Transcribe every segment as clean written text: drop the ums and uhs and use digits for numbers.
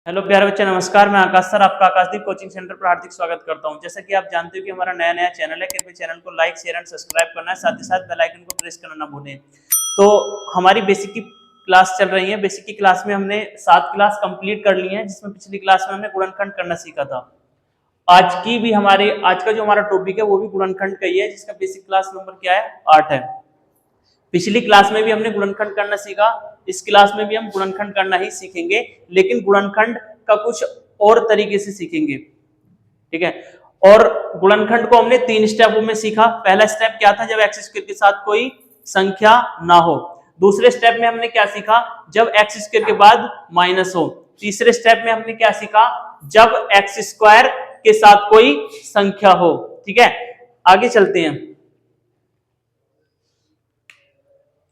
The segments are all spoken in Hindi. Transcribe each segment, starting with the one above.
हेलो प्यारे बच्चे, नमस्कार। मैं आकाश सर, आपका आकाशदीप कोचिंग सेंटर पर हार्दिक स्वागत करता हूं। जैसा कि आप जानते हो कि हमारा नया चैनल है, कृपया चैनल को लाइक, शेयर एंड सब्सक्राइब करना है, साथ ही साथ बेल आइकन को प्रेस करना ना भूलें। तो हमारी बेसिक की क्लास चल रही है। बेसिक की क्लास में हमने 7 क्लास कंप्लीट कर ली है, जिसमें पिछली क्लास में हमने गुणनखंड करना सीखा था। आज का जो हमारा टॉपिक है वो भी गुणनखंड का ही है, जिसका बेसिक क्लास नंबर क्या है, 8 है। पिछली क्लास में भी हमने गुणनखंड करना सीखा, इस क्लास में भी हम गुणनखंड करना ही सीखेंगे, लेकिन गुणनखंड का कुछ और तरीके से सीखेंगे। ठीक है। और गुणनखंड को हमने 3 स्टेपों में सीखा। पहला स्टेप क्या था, जब एक्स स्क्वायर के साथ कोई संख्या ना हो। दूसरे स्टेप में हमने क्या सीखा, जब एक्स स्क्वायर के बाद माइनस हो। तीसरे स्टेप में हमने क्या सीखा, जब एक्स स्क्वायर के साथ कोई संख्या हो। ठीक है, आगे चलते हैं।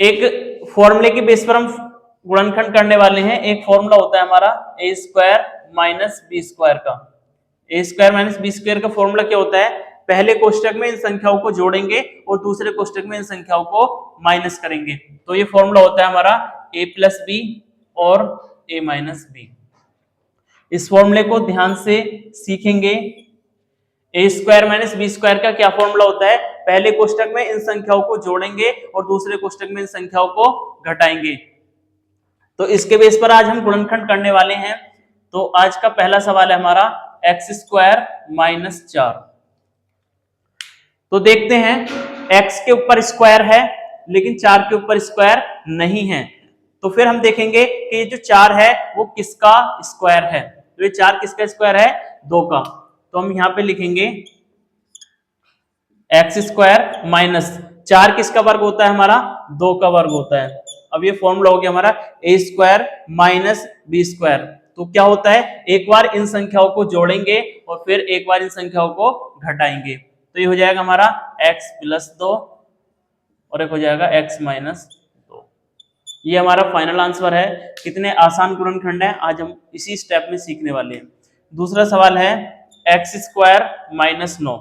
एक फॉर्मूले की बेस पर हम गुणनखंड करने वाले हैं। एक फॉर्मूला होता है हमारा ए स्क्वायर माइनस बी स्क्वायर का। ए स्क्वायर माइनस बी स्क्वायर का फॉर्मूला क्या होता है, पहले कोष्टक में इन संख्याओं को जोड़ेंगे और दूसरे कोष्टक में इन संख्याओं को माइनस करेंगे। तो ये फॉर्मूला होता है हमारा ए प्लस बी और ए माइनस बी। इस फॉर्मूले को ध्यान से सीखेंगे। ए स्क्वायर माइनस बी स्क्वायर का क्या फॉर्मूला होता है, पहले कोष्टक में इन संख्याओं को जोड़ेंगे और दूसरे कोष्टक में इन संख्याओं को घटाएंगे। तो इसके बेस पर आज हम गुणनखंड करने वाले हैं। तो आज का पहला सवाल है हमारा एक्स स्क्वायर माइनस 4। तो देखते हैं, एक्स के ऊपर स्क्वायर है लेकिन 4 के ऊपर स्क्वायर नहीं है। तो फिर हम देखेंगे कि ये जो 4 है वो किसका स्क्वायर है। तो ये 4 किसका स्क्वायर है, 2 का। तो हम यहां पे लिखेंगे एक्स स्क्वायर माइनस 4 किसका वर्ग होता है, हमारा 2 का वर्ग होता है। अब ये फॉर्मूला हो गया हमारा ए स्क्वायर माइनस बी स्क्वायर। तो क्या होता है, एक बार इन संख्याओं को जोड़ेंगे और फिर एक बार इन संख्याओं को घटाएंगे। तो ये हो जाएगा हमारा x प्लस 2 और एक हो जाएगा x माइनस 2। ये हमारा फाइनल आंसर है। कितने आसान गुणनखंड है, आज हम इसी स्टेप में सीखने वाले हैं। दूसरा सवाल है एक्स स्क्वायर माइनस 9।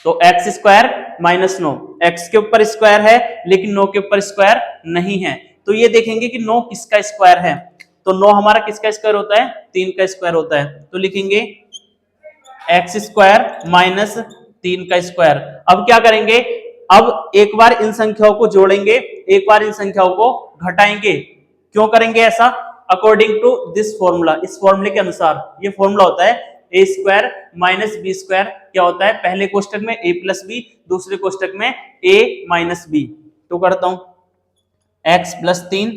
तो एक्स स्क्वायर माइनस 9, एक्स के ऊपर स्क्वायर है लेकिन 9 के ऊपर स्क्वायर नहीं है। तो ये देखेंगे कि 9 किसका स्क्वायर है। तो 9 हमारा किसका स्क्वायर होता है, 3 का स्क्वायर होता है। तो लिखेंगे एक्स स्क्वायर माइनस 3 का स्क्वायर। अब क्या करेंगे, अब एक बार इन संख्याओं को जोड़ेंगे, एक बार इन संख्याओं को घटाएंगे। क्यों करेंगे ऐसा, अकॉर्डिंग टू दिस फॉर्मूला, इस फॉर्मूले के अनुसार। ये फॉर्मूला होता है ए स्क्वायर माइनस बी स्क्वायर। क्या होता है, पहले कोष्टक में ए प्लस बी, दूसरे कोष्टक में ए माइनस बी। तो करता हूं एक्स प्लस 3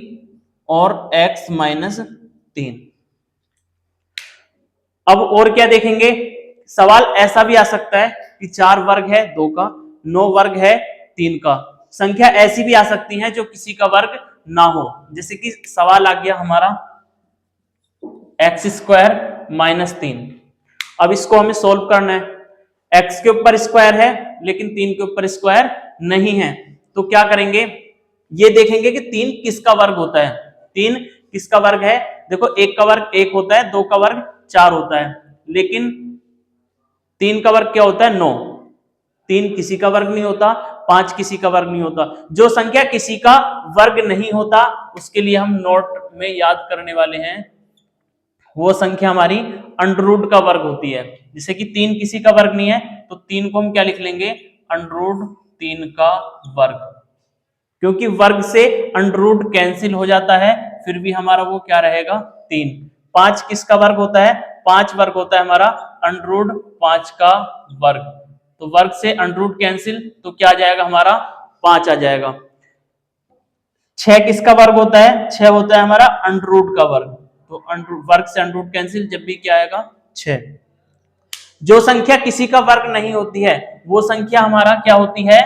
और एक्स माइनस 3। अब और क्या देखेंगे, सवाल ऐसा भी आ सकता है कि 4 वर्ग है 2 का, 9 वर्ग है 3 का। संख्या ऐसी भी आ सकती है जो किसी का वर्ग ना हो। जैसे कि सवाल आ गया हमारा एक्स स्क्वायर माइनस 3। अब इसको हमें सोल्व करना है। एक्स के ऊपर स्क्वायर है लेकिन 3 के ऊपर स्क्वायर नहीं है। तो क्या करेंगे, ये देखेंगे कि 3 किसका वर्ग होता है। 3 किसका वर्ग है, देखो 1 का वर्ग 1 होता है, 2 का वर्ग 4 होता है, लेकिन 3 का वर्ग क्या होता है, 9। 3 किसी का वर्ग नहीं होता, 5 किसी का वर्ग नहीं होता। जो संख्या किसी का वर्ग नहीं होता उसके लिए हम नोट में याद करने वाले हैं, वो संख्या हमारी अंडर रूट का वर्ग होती है। जैसे कि 3 किसी का वर्ग नहीं है, तो 3 को हम क्या लिख लेंगे, अंडर रूट 3 का वर्ग। क्योंकि वर्ग से अंडर रूट कैंसिल हो जाता है, फिर भी हमारा वो क्या रहेगा, 3। 5 किसका वर्ग होता है, 5 वर्ग होता है हमारा अंडर रूट 5 का वर्ग। तो वर्ग से अंडर रूट कैंसिल, तो क्या आ जाएगा हमारा, 5 आ जाएगा। 6 किसका वर्ग होता है, 6 होता है हमारा अंडर रूट का वर्ग। तो वर्ग से अंडर रूट कैंसिल, जब भी क्या आएगा, 6। जो संख्या किसी का वर्ग नहीं होती है वो संख्या हमारा क्या होती है,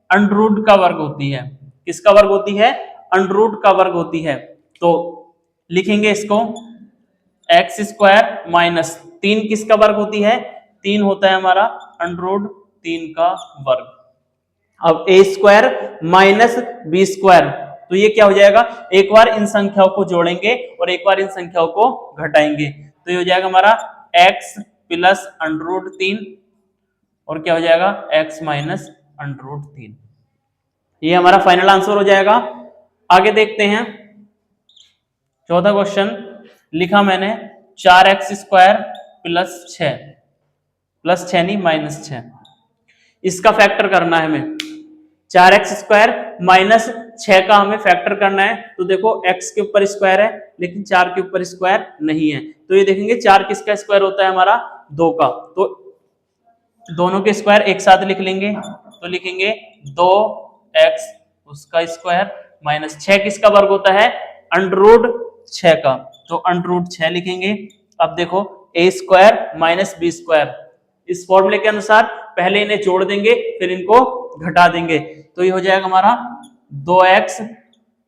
अंडर रूट का वर्ग होती है। किसका वर्ग होती है, अंडर रूट का वर्ग होती है। तो लिखेंगे इसको एक्स स्क्वायर माइनस 3 किसका वर्ग होती है, 3 होता है हमारा अंडर रूट 3 का वर्ग। अब ए स्क्वायर माइनस बी स्क्वायर, तो ये क्या हो जाएगा, एक बार इन संख्याओं को जोड़ेंगे और एक बार इन संख्याओं को घटाएंगे। तो ये हो जाएगा हमारा x प्लस अंडर रूट 3 और क्या हो जाएगा, x माइनस अंडर रूट 3। ये हमारा फाइनल आंसर हो जाएगा। आगे देखते हैं, चौथा क्वेश्चन लिखा मैंने 4x² +6 नहीं -6, इसका फैक्टर करना है हमें। 4x² -6 का हमें फैक्टर करना है। तो देखो x के ऊपर स्क्वायर है लेकिन 4 के ऊपर स्क्वायर नहीं है, तो ये देखेंगे 4 किसका स्क्वायर होता है हमारा 2 का, तो दोनों के स्क्वायर एक साथ लिख लेंगे। तो लिखेंगे 2x उसका स्क्वायर -6 किसका वर्ग होता है √6 का, तो √6 लिखेंगे। अब देखो a² - b², इस फॉर्मूले के अनुसार पहले इन्हें जोड़ देंगे फिर इनको घटा देंगे, तो ये हो जाएगा हमारा 2x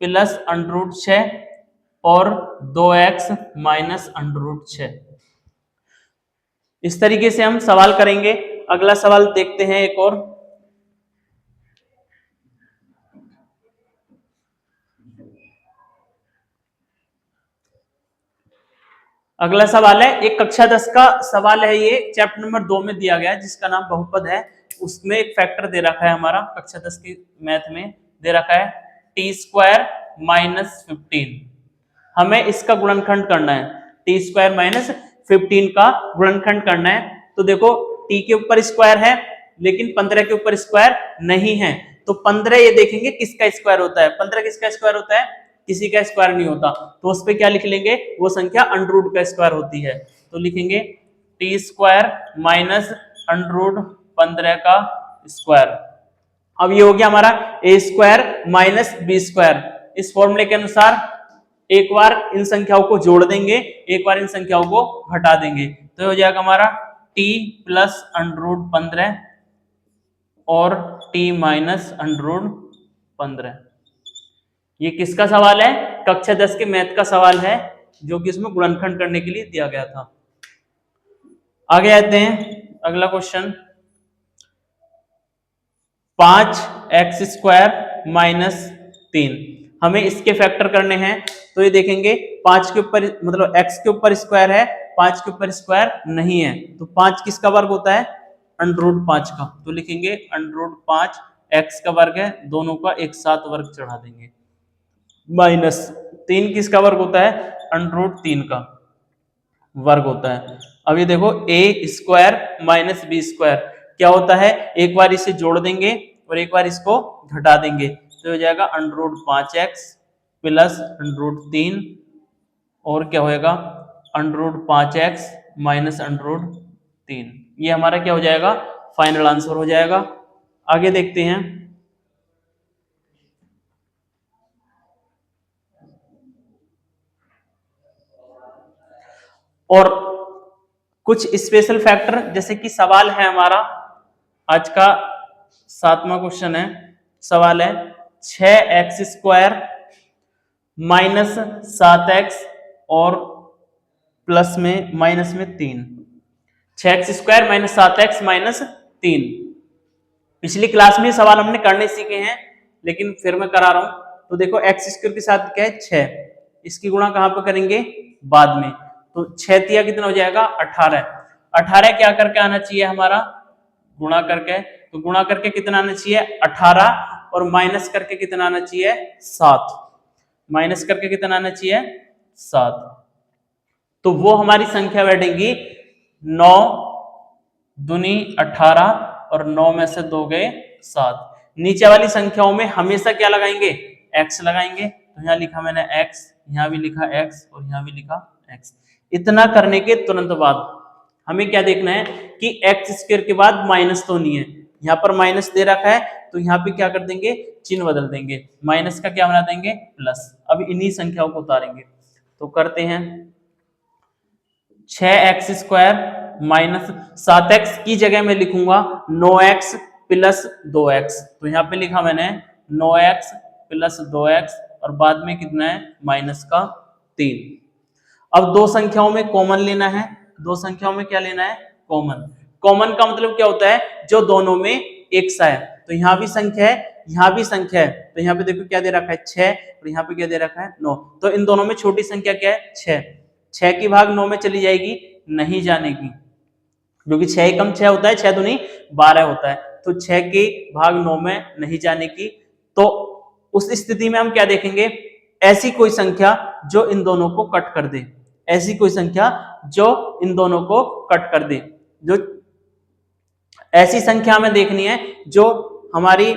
+ √6 और 2x - √6। इस तरीके से हम सवाल करेंगे। अगला सवाल देखते हैं एक और। अगला सवाल है एक कक्षा 10 का सवाल है, ये चैप्टर नंबर 2 में दिया गया है जिसका नाम बहुपद है। उसमें एक फैक्टर दे रखा है हमारा कक्षा 10 की मैथ में दे रखा है t² - 15। हमें इसका गुणनखंड करना है, t² - 15 का गुणनखंड करना है। तो देखो t के ऊपर स्क्वायर है लेकिन 15 के ऊपर स्क्वायर नहीं है, तो 15 ये देखेंगे किसका स्क्वायर होता है, 15 किसका स्क्वायर होता है, किसी का स्क्वायर नहीं होता, तो उस पे क्या लिख लेंगे, वो संख्या √ का स्क्वायर होती है। तो लिखेंगे t² - √15 का स्क्वायर। अब ये हो गया हमारा a² - b²। इस फॉर्मूले के अनुसार एक बार इन संख्याओं को जोड़ देंगे, एक बार इन संख्याओं को घटा देंगे, तो हो जाएगा हमारा t + √15 और t - √15। ये किसका सवाल है, कक्षा 10 के मैथ का सवाल है जो कि इसमें गुणनखंड करने के लिए दिया गया था। आगे आते हैं, अगला क्वेश्चन 5x² - 3। हमें इसके फैक्टर करने हैं, तो ये देखेंगे 5 के ऊपर मतलब x के ऊपर स्क्वायर है, 5 के ऊपर स्क्वायर नहीं है, तो 5 किसका वर्ग होता है √5 का, तो लिखेंगे √5 x का वर्ग है, दोनों का एक साथ वर्ग चढ़ा देंगे, -3 किसका वर्ग होता है √3 का वर्ग होता है। अब ये देखो a² - b² क्या होता है, एक बार इसे जोड़ देंगे और एक बार इसको घटा देंगे, तो हो जाएगा √5x + √3 और क्या होएगा √5x - √3। ये हमारा क्या हो जाएगा, फाइनल आंसर हो जाएगा। आगे देखते हैं। और कुछ स्पेशल फैक्टर, जैसे कि सवाल है हमारा आज का 7वां क्वेश्चन है, सवाल है 6x² - 7x और प्लस में माइनस में 3, 6x² - 7x - 3। पिछली क्लास में सवाल हमने करने सीखे हैं लेकिन फिर मैं करा रहा हूं। तो देखो x² के साथ क्या है 6, इसकी गुणा कहां पर करेंगे बाद में, तो 6 तिया कितना हो जाएगा 18। 18 क्या करके आना चाहिए हमारा गुणा करके, तो गुणा करके कितना आना चाहिए 18 और माइनस करके कितना आना चाहिए 7, माइनस करके कितना आना चाहिए 7, तो वो हमारी संख्या बैठेगी 9 दूनी 18 और 9 में से 2 गए 7। नीचे वाली संख्याओं में हमेशा क्या लगाएंगे x लगाएंगे, तो यहाँ लिखा मैंने x, यहाँ भी लिखा x और यहाँ भी लिखा x। इतना करने के तुरंत बाद हमें क्या देखना है कि x² के बाद माइनस तो नहीं है, यहाँ पर माइनस दे रखा है तो यहाँ पे क्या कर देंगे चिन्ह बदल देंगे, माइनस का क्या बना देंगे प्लस। अब इन्हीं संख्याओं को उतारेंगे, तो करते हैं 6x² - 7x की जगह में लिखूंगा 9x + 2x, तो यहाँ पे लिखा मैंने 9x + 2x और बाद में कितना है माइनस का 3। अब दो संख्याओं में कॉमन लेना है, दो संख्याओं में क्या लेना है कॉमन। कॉमन का मतलब क्या होता है जो दोनों में एक सा है, तो यहाँ भी संख्या है यहाँ भी संख्या है, तो यहाँ पे देखो क्या दे रखा है 6 और यहाँ पे क्या दे रखा है 9, तो इन दोनों में छोटी संख्या क्या है 6, 6 की भाग 9 में चली जाएगी नहीं जानेगी, क्योंकि 6 कम 6 होता है, 6 दूनी 12 होता है, तो 6 की भाग 9 में नहीं जाने की। तो उस स्थिति में हम क्या देखेंगे ऐसी कोई संख्या जो इन दोनों को कट कर दे, ऐसी कोई संख्या जो इन दोनों को कट कर दे। जो ऐसी संख्या हमें देखनी है जो हमारी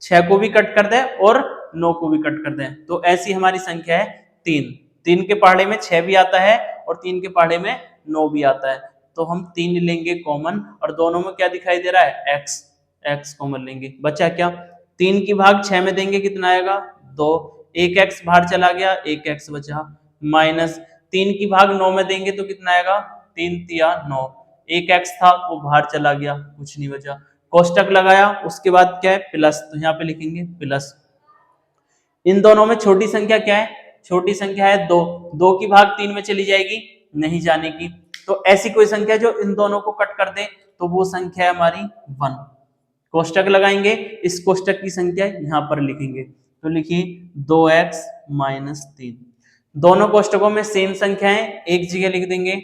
6 को भी कट कर दे और 9 को भी कट कर दे। तो ऐसी हमारी संख्या है 3। 3 के पहाड़े में 6 भी आता है और 3 के पहाड़े में 9 भी आता है। तो हम 3 लेंगे कॉमन और दोनों में क्या दिखाई दे रहा है, x। x कॉमन लेंगे, बचा क्या, 3 की भाग 6 में देंगे कितना आएगा 2, एक x बाहर चला गया, एक x बचा, माइनस 3 की भाग 9 में देंगे तो कितना आएगा 3 तिया 9, एक x था वो बाहर चला गया, कुछ नहीं बचा, कोष्टक लगाया, उसके बाद क्या है प्लस, तो यहाँ पे लिखेंगे प्लस। इन दोनों में छोटी संख्या क्या है, छोटी संख्या है 2, 2 की भाग 3 में चली जाएगी, नहीं जाने की। तो ऐसी कोई संख्या जो इन दोनों को कट कर दे तो वो संख्या है हमारी 1। कोष्टक लगाएंगे, इस कोष्टक की संख्या यहाँ पर लिखेंगे, तो लिखिए 2x माइनस 3। दोनों कोष्टकों में सेम संख्या है, एक जगह लिख देंगे,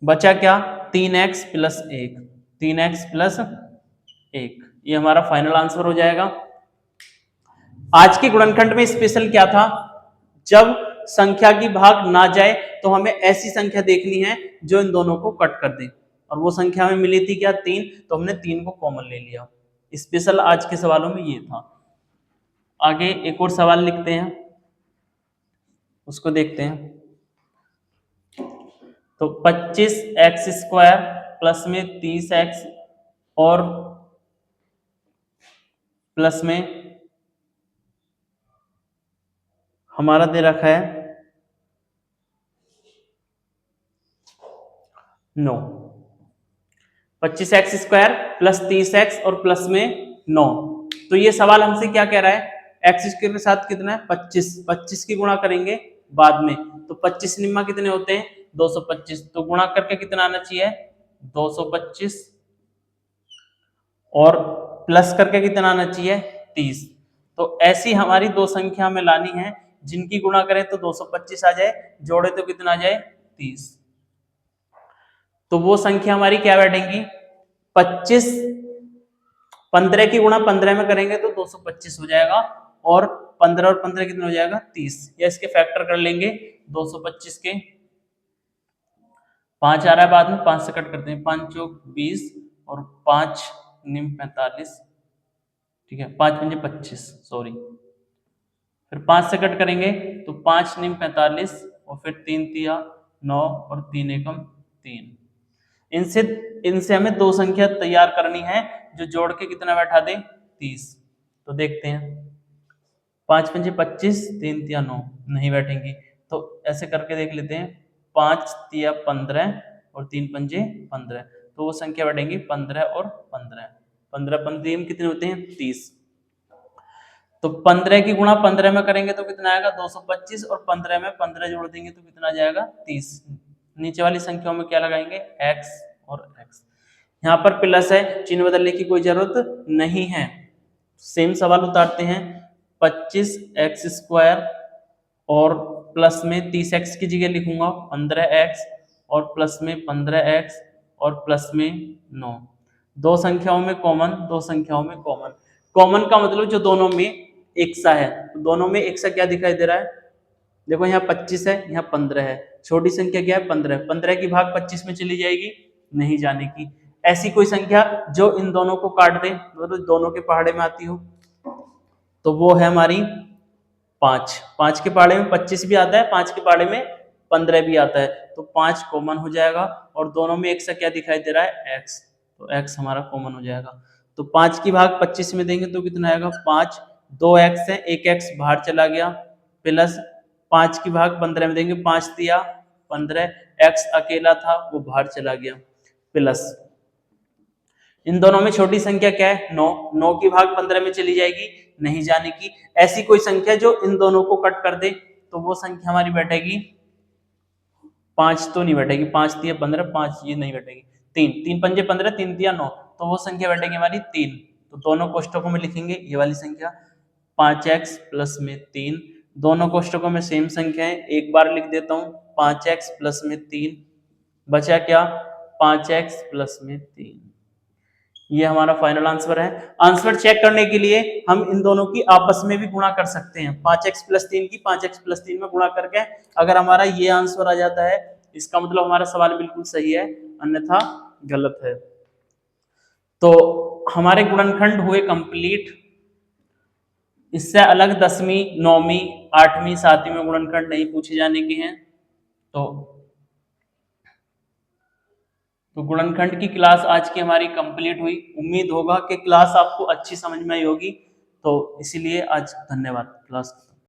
बचा क्या 3x प्लस 1, 3x प्लस 1, ये हमारा फाइनल आंसर हो जाएगा। आज के गुणनखंड में स्पेशल क्या था, जब संख्या की भाग ना जाए तो हमें ऐसी संख्या देखनी है जो इन दोनों को कट कर दे, और वो संख्या हमें मिली थी क्या 3, तो हमने 3 को कॉमन ले लिया। स्पेशल आज के सवालों में ये था। आगे एक और सवाल लिखते हैं, उसको देखते हैं। तो 25x² प्लस में 30x और प्लस में हमारा दे रखा है 9। 25x² प्लस 30x और प्लस में 9। तो ये सवाल हमसे क्या कह रहा है, x² के साथ कितना है 25, 25 की गुणा करेंगे बाद में, तो 25 निम्मा कितने होते हैं 225, तो गुणा करके कितना आना चाहिए 225 और प्लस करके कितना आना चाहिए 30। तो ऐसी हमारी दो संख्या हमें लानी है जिनकी गुणा करें तो 225 आ जाए, जोड़े तो कितना आ जाए 30। तो वो संख्या हमारी क्या बैठेंगी 25, 15 की गुणा 15 में करेंगे तो 225 हो जाएगा, और 15 और 15 कितना हो जाएगा 30, या इसके फैक्टर कर लेंगे 225 के 5 आ रहा है बाद में, 5 से कट करते हैं, 5 चौक 20 और 5 निम 45, ठीक है 5 पंजे 25, सॉरी, फिर 5 से कट करेंगे तो 5 निम 45 और फिर 3 तिया 9 और 3 एकम 3। इनसे हमें दो संख्या तैयार करनी है जो जोड़ के कितना बैठा दे 30। तो देखते हैं, 5 पंजे 25, 3 तिया 9, नहीं बैठेंगी, तो ऐसे करके देख लेते हैं, 5 तिया 15 और 3 पंजे 15, तो वो संख्या बैठेंगी 15 और 15, 15 15 कितने होते हैं 30। तो 15 की गुणा 15 में करेंगे तो कितना आएगा 225, और 15 में 15 जोड़ देंगे तो कितना आ जाएगा 30। नीचे वाली संख्याओं में क्या लगाएंगे x और x, यहाँ पर प्लस है, चिन्ह बदलने की कोई जरूरत नहीं है। सेम सवाल उतारते हैं, 25x² और प्लस में 30x की जगह लिखूंगा 15x और प्लस में 15x और प्लस में 9। दो संख्याओं में कॉमन, दो संख्याओं में कॉमन। कॉमन का मतलब जो दोनों में एक सा है, तो दोनों में एक सा क्या दिखाई दे रहा है, देखो यहाँ 25 है, यहाँ 15 है, छोटी संख्या क्या है 15, 15 की भाग 25 में चली जाएगी, नहीं जाने की। ऐसी कोई संख्या जो इन दोनों को काट दे, मतलब दोनों के पहाड़े में आती हो, तो वो है हमारी 5। 5 के पहाड़े में 25 भी आता है, 5 के पहाड़े में 15 भी आता है, तो 5 कॉमन हो जाएगा, और दोनों में एक सा क्या दिखाई दे रहा है x, तो x हमारा कॉमन हो जाएगा। तो 5 की भाग 25 में देंगे तो कितना आएगा 5, 2x है, एक x बाहर चला गया, प्लस 5 की भाग 15 में देंगे, 5 दिया 15, x अकेला था वो बाहर चला गया, प्लस इन दोनों में छोटी संख्या क्या है 9, 9 की भाग 15 में चली जाएगी, नहीं जाने की। ऐसी कोई संख्या जो इन दोनों को कट कर दे तो वो संख्या हमारी बैठेगी 5, तो नहीं बैठेगी, 5 तिया 15, 5 ये नहीं बैठेगी, 3, 3 पंजे 15, 3 तिया 9, तो वो संख्या बैठेगी हमारी 3। तो दोनों कोष्टकों में लिखेंगे ये वाली संख्या 5x प्लस में 3, दोनों कोष्टकों में सेम संख्या है, एक बार लिख देता हूं 5x प्लस में 3, बचा क्या 5x प्लस में 3, ये हमारा फाइनल आंसर है। आंसर चेक करने के लिए हम इन दोनों की आपस में भी गुणा कर सकते हैं। 5x+3 की 5x+3 में गुणा करके अगर हमारा ये आंसर आ जाता है, इसका मतलब हमारा सवाल बिल्कुल सही है, अन्यथा गलत है। तो हमारे गुणनखंड हुए कंप्लीट। इससे अलग 10वीं, 9वीं, 8वीं, 7वीं में गुणनखंड नहीं पूछे जाने के हैं। तो गुणनखंड की क्लास आज की हमारी कंप्लीट हुई। उम्मीद होगा कि क्लास आपको अच्छी समझ में आई होगी। तो इसीलिए आज धन्यवाद। क्लास